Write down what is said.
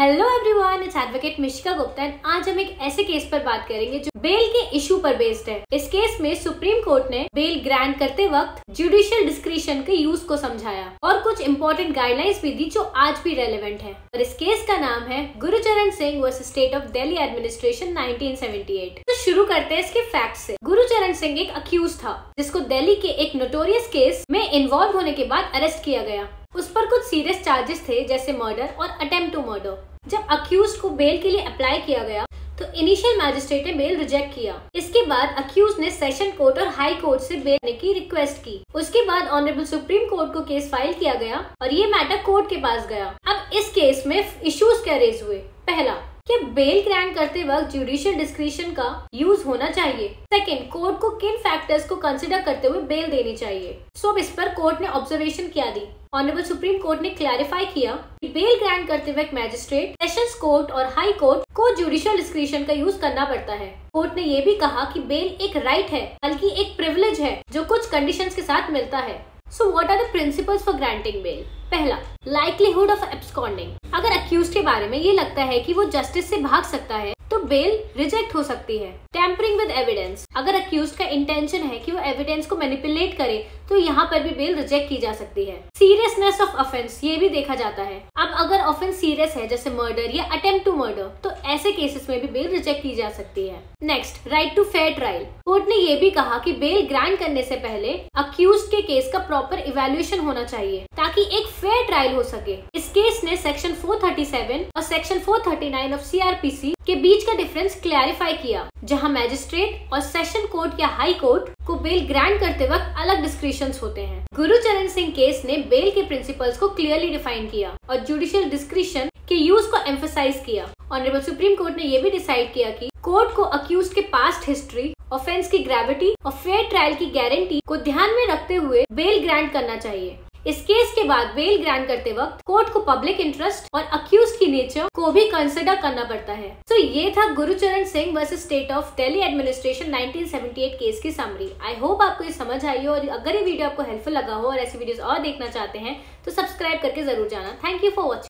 Hello everyone, it's advocate Mishika Gupta and आज हम एक ऐसे केस पर बात करेंगे जो बेल के इशू पर बेस्ड है। इस केस में सुप्रीम कोर्ट ने बेल ग्रांट करते वक्त जुडिशियल डिस्क्रिशन के यूज को समझाया और कुछ इम्पोर्टेंट गाइडलाइंस भी दी जो आज भी रेलेवेंट है। और इस केस का नाम है Gurcharan Singh versus state of Delhi administration 1978। तो शुरू करते हैं इसके फैक्ट से। गुरुचरण सिंह एक अक्यूज था जिसको दिल्ली के एक नोटोरियस केस में इन्वॉल्व होने के बाद अरेस्ट किया गया। उस पर कुछ सीरियस चार्जेस थे जैसे मर्डर और अटेम्प्ट टू मर्डर। जब अक्यूज को बेल के लिए अप्लाई किया गया तो इनिशियल मैजिस्ट्रेट ने बेल रिजेक्ट किया। इसके बाद अक्यूज ने सेशन कोर्ट और हाई कोर्ट से बेल देने की रिक्वेस्ट की। उसके बाद ऑनरेबल सुप्रीम कोर्ट को केस फाइल किया गया और ये मैटर कोर्ट के पास गया। अब इस केस में इश्यूज क्या रेज हुए। पहला, कि बेल ग्रांट करते वक्त जुडिशियल डिस्क्रिशन का यूज होना चाहिए। सेकंड, कोर्ट को किन फैक्टर्स को कंसिडर करते हुए बेल देनी चाहिए। सो इस पर कोर्ट ने ऑब्जर्वेशन क्या दी। ऑनरेबल सुप्रीम कोर्ट ने क्लैरिफाई किया कि बेल ग्रांट करते वक्त मैजिस्ट्रेट, सेशंस कोर्ट और हाई कोर्ट को जुडिशियल डिस्क्रिशन का यूज करना पड़ता है। कोर्ट ने ये भी कहा कि बेल एक राइट है बल्कि एक प्रिविलेज है जो कुछ कंडीशंस के साथ मिलता है। So what are the principles for granting bail. पहला, लाइक्लीहुड ऑफ एब्सकॉन्डिंग। अगर अक्यूज के बारे में ये लगता है कि वो जस्टिस से भाग सकता है तो बेल रिजेक्ट हो सकती है। Tampering with evidence. अगर अक्यूज का इंटेंशन है कि वो एविडेंस को मैनिपुलेट करे तो यहाँ पर भी बेल रिजेक्ट की जा सकती है। सीरियसनेस ऑफ ऑफेंस, ये भी देखा जाता है। अब अगर ऑफेंस सीरियस है जैसे मर्डर या अटेम्प्ट टू मर्डर तो ऐसे केसेस में भी बेल रिजेक्ट की जा सकती है। Next, right to fair trial. Court ने ये भी कहा कि बेल ग्रांट करने से पहले अक्यूज के केस का प्रॉपर इवैल्यूएशन होना चाहिए ताकि एक फेयर ट्रायल हो सके। इस केस ने सेक्शन 437 और सेक्शन 439 ऑफ CRPC के बीच का डिफरेंस क्लैरिफाई किया, जहां मैजिस्ट्रेट और सेशन कोर्ट या हाई कोर्ट को बेल ग्रांट करते वक्त अलग डिस्क्रिशंस होते हैं। गुरुचरण सिंह केस ने बेल के प्रिंसिपल्स को क्लियरली डिफाइन किया और जुडिशियल डिस्क्रिशन के यूज को एम्फसाइज किया। ऑनरेबल सुप्रीम कोर्ट ने यह भी डिसाइड किया कि कोर्ट को अक्यूज के पास्ट हिस्ट्री, ऑफेंस की ग्रेविटी और फेयर ट्रायल की गारंटी को ध्यान में रखते हुए बेल ग्रांट करना चाहिए। इस केस के बाद बेल ग्रांट करते वक्त कोर्ट को पब्लिक इंटरेस्ट और अक्यूज की नेचर को भी कंसिडर करना पड़ता है। तो ये था Gurcharan Singh versus state of Delhi administration 1978 case की समरी। आई होप आपको ये समझ आई हो और अगर ये वीडियो आपको हेल्पफुल लगा हो और ऐसी वीडियोस और देखना चाहते हैं तो सब्सक्राइब करके जरूर जाना। Thank you for watching.